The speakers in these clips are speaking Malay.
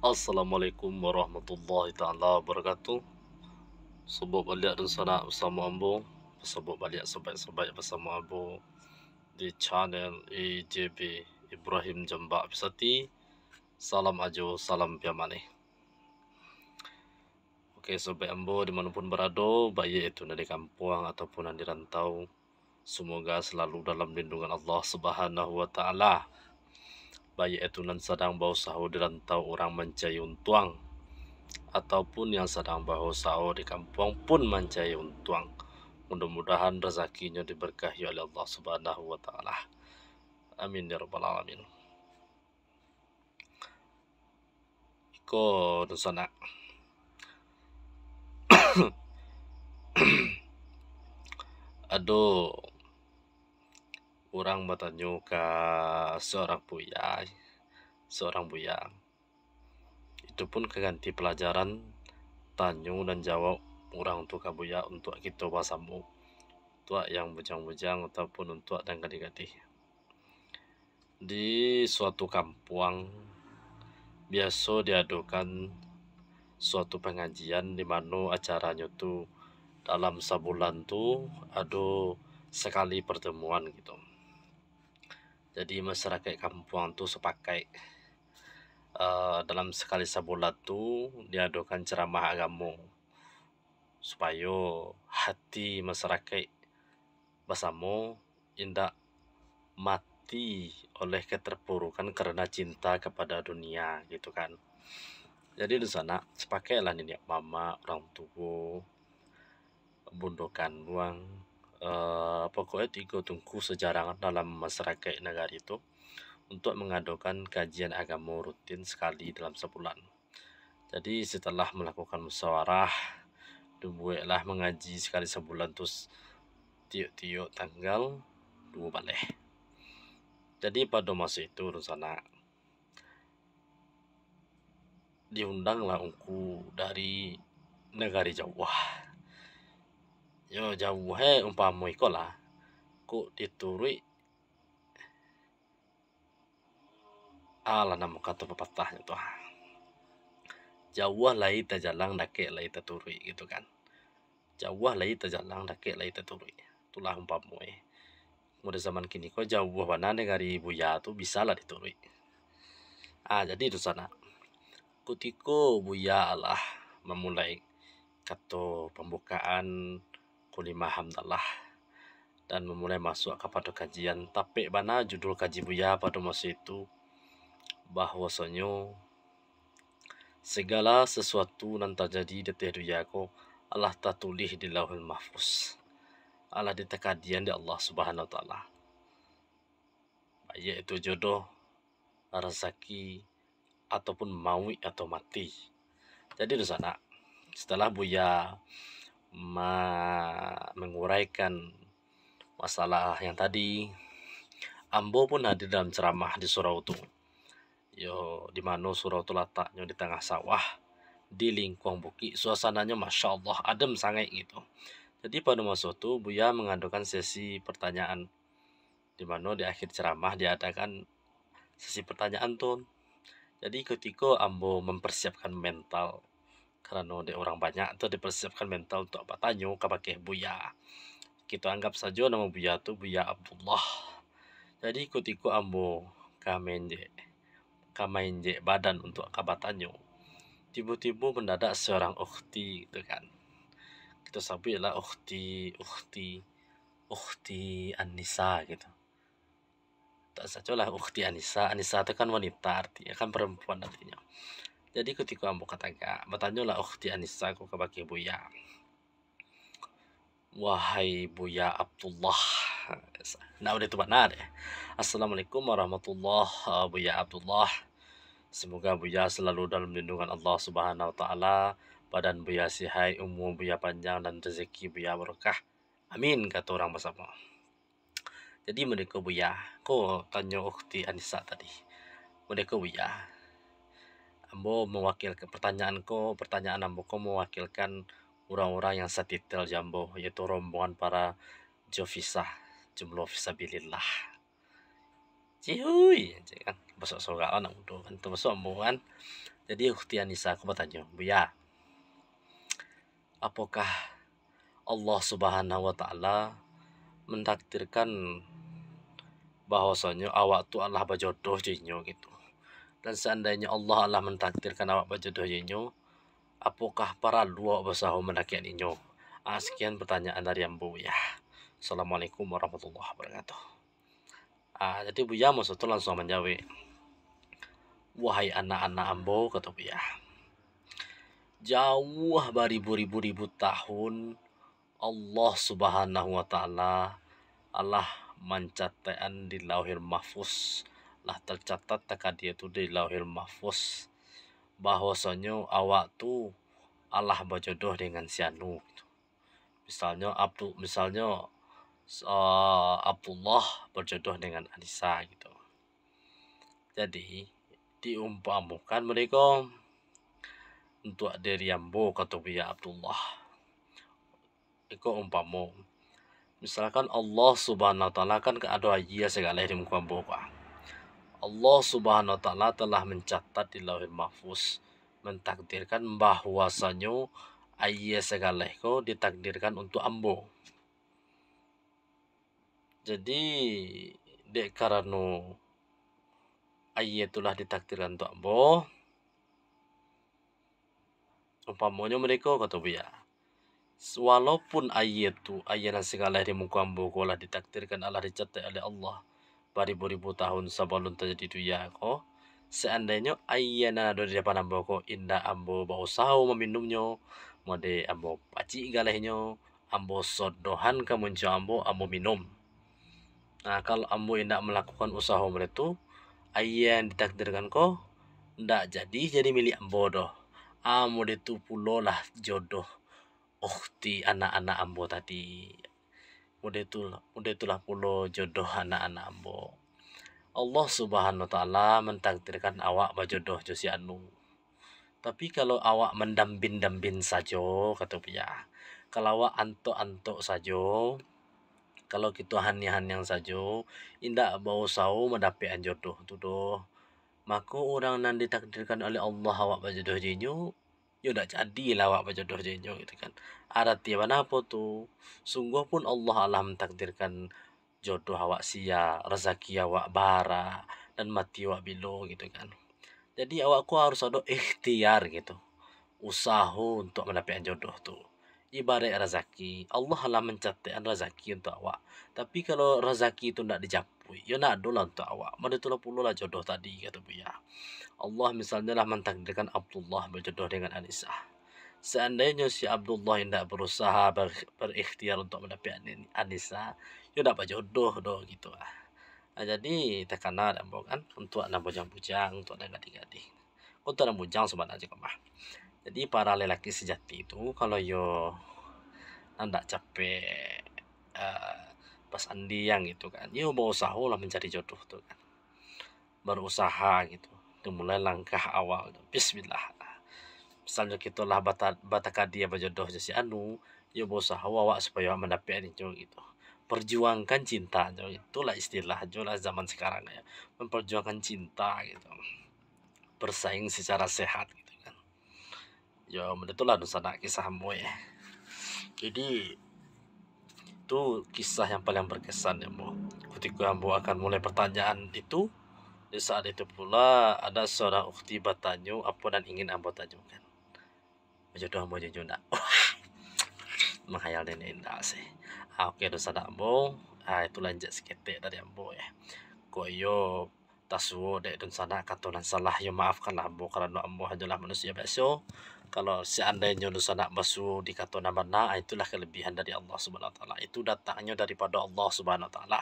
Assalamualaikum warahmatullahi taala wabarakatuh. Sebab balik dan sana bersama Ambo. Sebab balik sebaik-sebaik bersama Ambo di channel EJB Ibrahim Jambak Pisati. Salam ajo, salam piamane. Oke, sobat Ambo dimanapun berada, baik itu dari kampung ataupun di rantau, semoga selalu dalam lindungan Allah Subhanahu wa taala. Baik itu nan sedang berusaha di rantau orang mencari untuang, ataupun yang sedang berusaha di kampung pun mencari untuang. Mudah-mudahan rezakinya diberkahi oleh Allah Subhanahu wa taala. Amin ya rabbal alamin. Iko dusana. Aduh, orang bertanya ke seorang buya. Itu pun keganti pelajaran tanya dan jawab orang tua kabuya untuk kita bahasamu. Untuk yang bujang-bujang ataupun untuk dan gadis-gadis. Di suatu kampung biasa diadakan suatu pengajian di mana acaranya tu dalam sebulan tu ada sekali pertemuan gitu. Jadi masyarakat kampung tu sepakai dalam sekali sebulan tu diadakan ceramah agama supaya hati masyarakat bersama indak mati oleh keterpurukan karena cinta kepada dunia gitu kan. Jadi di sana sepakailah nenek mama, orang tua, bundokan buang, pokoknya tiga tungku sejarangan dalam masyarakat negara itu untuk mengadakan kajian agama rutin sekali dalam sebulan. Jadi setelah melakukan musyawarah, dibuatlah mengaji sekali sebulan terus tiuk-tiuk tanggal 2 baleh. Jadi pada masa itu di sana diundanglah ungku dari negara Jawa. Yo jauh umpama iko lah, kok diturui ala nama kata pepatahnya tuh. Jauh lai tajalang dake lai taturui gitu kan. Jauh lai tajalang dake lai taturui. Itulah umpama Muda zaman kini kok jauh mana negara buya tuh bisa lah diturui. Jadi di sana kutiko buya lah memulai kata pembukaan kulimah hamdalah dan memulai masuk kepada kajian. Tapi mana judul kaji buya pada masa itu bahwasanya segala sesuatu yang terjadi di dunia ko Allah tertulis di Lauhul Mahfuz. Allah ditekadian di Allah Subhanahu wa taala. Baik itu jodoh, rezeki ataupun mawi atau mati. Jadi di sana setelah Buya menguraikan masalah yang tadi, Ambo pun hadir dalam ceramah di surau itu. Yo, di mana surau itu letaknya di tengah sawah, di lingkung bukit, suasananya masya Allah adem sangat gitu. Jadi pada masa itu Buya mengadakan sesi pertanyaan, di mana di akhir ceramah diadakan sesi pertanyaan tuh. Jadi ketika Ambo mempersiapkan mental karena ada orang banyak tuh dipersiapkan mental untuk apa tanya ke Buya. Kita anggap saja nama Buya itu Buya Abdullah. Jadi ketika Ambo kamenje badan untuk kabatanyo, tiba-tiba mendadak seorang ukhti gitu kan. Kita sabutlah ukhti Anissa gitu. Tak sajalah ukhti Anissa itu kan wanita artinya kan perempuan artinya. Jadi ketika Ambo katakan, bertanyalah ukhti Anissa aku ke Buya. Wahai Buya Abdullah. Nah udah itu benar deh. Assalamualaikum warahmatullahi Buya Abdullah. Semoga Buya selalu dalam lindungan Allah Subhanahu wa taala. Badan Buya sehat, umur Buya panjang dan rezeki Buya berkah. Amin kata orang bersama. Jadi mereka Buya, kok tanya ukhti Anissa tadi. Mereka Buya, Ambo mewakilkan pertanyaan Ambo mewakilkan orang-orang yang setitel jambo, yaitu rombongan para jumlah fisabilillah. cihuy kan besok surga anak muda kan termasuk ambo kan. Jadi ukhti Anissa aku bertanya, Buya, apakah Allah Subhanahu wa taala mentakdirkan bahwasanya awak tu Allah berjodoh jinyo gitu. Dan seandainya Allah Allah mentakdirkan awak berjodoh jinyo, apakah para luak bersahu menakian inyo? Sekian pertanyaan dari Ambo ya. Assalamualaikum warahmatullahi wabarakatuh. Jadi Buya maksud tu langsung menjawab. Wahai anak-anak Ambo, kata Buya. Jauh beribu-ribu tahun Allah Subhanahu wa taala Allah mencatatkan di Lauhil Mahfuz, lah tercatat dia tu di Lauhil Mahfuz bahwasanya awak tu Allah berjodoh dengan si anu. Misalnya Abdullah berjodoh dengan Anissa gitu. Jadi diumpamakan mereka untuk diri Ambo kata Buya Abdullah. Iko umpamo. Misalkan Allah Subhanahu wa taala kan ada ayat segala di muka Ambo. Allah Subhanahu wa taala telah mencatat di Lauhul Mahfuz, mentakdirkan bahwasanya ayat segala itu ditakdirkan untuk Ambo. Jadi dek karena ayat itulah ditakdirkan untuk Ambo, umpamanya mereka kata Buya, walaupun ayat yang segala di muka Ambo lah ditakdirkan Allah dicatat oleh Allah beribu-ribu tahun sebelum terjadi dunia ko, seandainya ayat ada di depan Ambo ko indah Ambo berusaha meminumnya, mode Ambo paci galehnya, Ambo sodohan kemuncul Ambo minum. Nah, kalau Ambo tidak melakukan usaha mereka, ayat yang ditakdirkan ko ndak jadi milik Ambo doh. Ambo itu pulo lah jodoh ukhti anak-anak Ambo tadi. Mudah itulah pulo jodoh anak-anak Ambo. Allah Subhanahu wa taala mentakdirkan awak berjodoh jo si anu. Tapi kalau awak mendambin-dambin saja kata Buya. Kalau awak antok-antok saja, kalau kita hanya saja, indak bau sau mendapat jodoh tu doh. Maka orang yang ditakdirkan oleh Allah awak berjodoh jinyo, yo dak jadilah awak berjodoh jinyo gitu kan. Arti mana apa tu? Sungguh pun Allah mentakdirkan jodoh awak sia, rezeki awak bara, dan mati awak bilo gitu kan. Jadi awakku harus ada ikhtiar gitu. Usaha untuk mendapatkan jodoh tu. Ibarat rezeki, Allah lah mencatatkan rezeki untuk awak. Tapi kalau rezeki itu tidak dijapui, ya nak dolah untuk awak. Mana itulah pula lah jodoh tadi kata Buya. Allah misalnya lah mentakdirkan Abdullah berjodoh dengan Anissa. Seandainya si Abdullah tidak berusaha berikhtiar untuk mendapatkan Anissa, ya dapat jodoh doh gitu lah. Jadi tekana dan kan untuk anak bujang-bujang, untuk anak gading-gading. Untuk anak bujang sebenarnya kemah. Jadi para lelaki sejati itu kalau yo ndak capek pas andi yang gitu kan, yo berusaha lah mencari jodoh tuh kan. Berusaha gitu. Itu mulai langkah awal. Bismillah. Misalnya kita lah bataka dia berjodoh si anu, yo berusaha awak supaya mendapatkan itu gitu. Perjuangkan cinta, itulah istilah jualan zaman sekarang ya, memperjuangkan cinta gitu, bersaing secara sehat gitu kan. Ya itulah nusana kisah Ambo ya. Jadi itu kisah yang paling berkesan ya Ambo. Ketika Ambo akan mulai pertanyaan itu, di saat itu pula ada seorang ukhti bertanya apa dan ingin Ambo tanyakan. Berjodoh Ambo jujur nak. Menghayal dan indah sih. Oke dosa Ambo. Itu lanjut seketik dari Ambo ya. Koyo tasuo dek dan sana katonan salah ya maafkan Ambo karena Ambo hanyalah manusia biasa. Kalau seandainya dosa nak basu di katonan mana, itulah kelebihan dari Allah Subhanahu wa taala. Itu datangnya daripada Allah Subhanahu wa taala.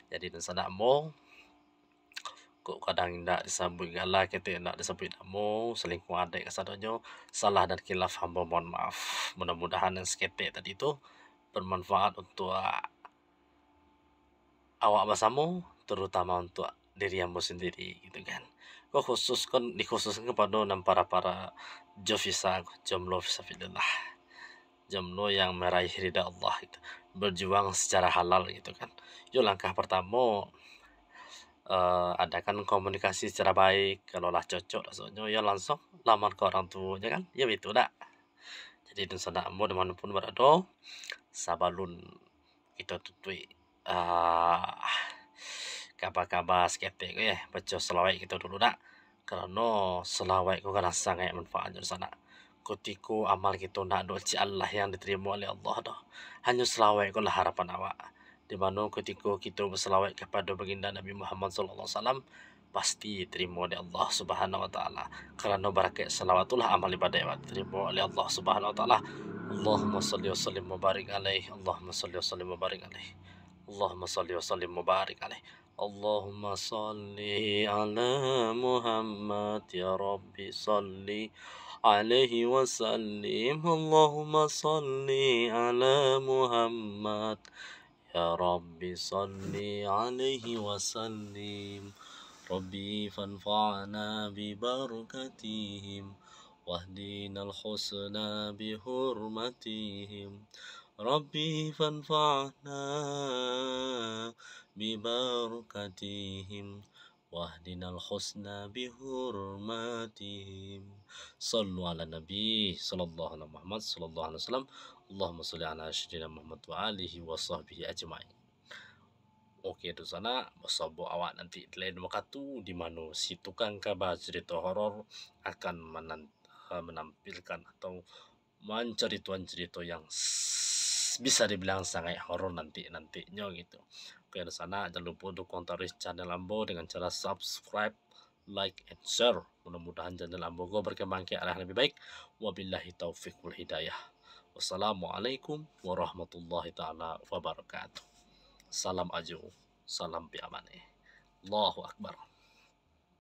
Jadi dosa Ambo kok kadang tidak disambut galak kita tidak disambut Ambo selingkuh adik kesadanya salah dan khilaf hamba mohon maaf. Mudah-mudahan yang seketik tadi itu bermanfaat untuk awak bersama, terutama untuk diri Ambo sendiri gitu kan. Kok dikhususkan kepada para jofisa jomblo fisabilillah, jomblo yang meraih ridha Allah gitu, berjuang secara halal gitu kan. Yo langkah pertama adakan komunikasi secara baik. Kalau lah cocok rasanya ya langsung lamar ke orang tuanya kan, ya itu dah. Jadi dan sana ambo dimanapun berada, sabalun kita tutui kabar-kabar seketik ya, baca selawat kita dulu dah. Karena selawat ku kan sangat manfaatnya di sana. Ketika amal kita nak doa Allah yang diterima oleh Allah dah. Hanya selawat ku lah harapan awak. Di mana ketika kita berselawat kepada baginda Nabi Muhammad sallallahu alaihi wasallam pasti diterima oleh Allah Subhanahu wa taala. Kerana barakat selawat itulah amal ibadah yang diterima oleh Allah Subhanahu wa taala. Allahumma salli wa sallim wa barik alaihi. Allahumma salli wa sallim wa barik alaihi. Allahumma salli wa sallim wa barik alaihi. Allahumma salli ala Muhammad ya Rabbi salli alaihi wa sallim. Allahumma salli ala Muhammad ya Rabbi salli alaihi wa sallim. Rabbi fanfa'na bi barakatihim wahdina al-husna bi hurmatihim. Rabbi fanfa'na bi barakatihim wahdina al-husna bi hurmatihim. Sallu ala Nabi sallallahu alaihi Muhammad sallallahu alaihi wasallam. Allahumma salli ala sayyidina Muhammad wa alihi wa sahbihi ajma'in. Okey tu sana bersabuk awak nanti lain waktu di mana si tukang kabar cerita horor akan menampilkan atau menceritakan cerita yang bisa dibilang sangat horor nantinya gitu. Okey di sana jangan lupa untuk terus channel Ambo dengan cara subscribe, like and share. Mudah-mudahan channel Ambo berkembang ke arah lebih baik. Wabillahi taufiq wal hidayah. Wassalamualaikum warahmatullahi taala wabarakatuh. Salam aju, salam biamane. Allahu Akbar.